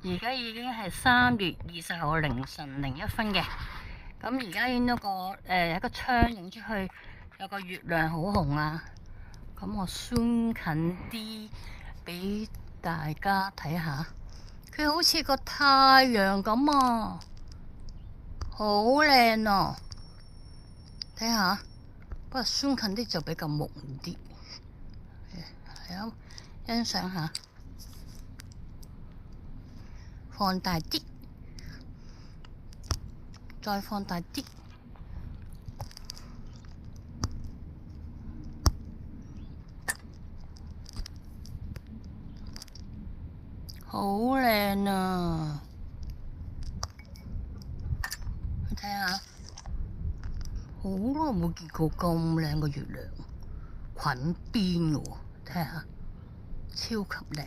而家已經係3月20號凌晨01分嘅。咁而家影到一個窗影出去，有個月亮好紅啊！咁我 zoom 近啲俾大家睇下，佢好似個太陽咁啊，好靚啊！睇下，不過 zoom 近啲就比較朦啲，係啊，欣賞下，放大啲，再放大啲。好靚啊！你睇下，好耐冇見過咁靚嘅月亮，裙邊嘅喎，睇下，超級靚。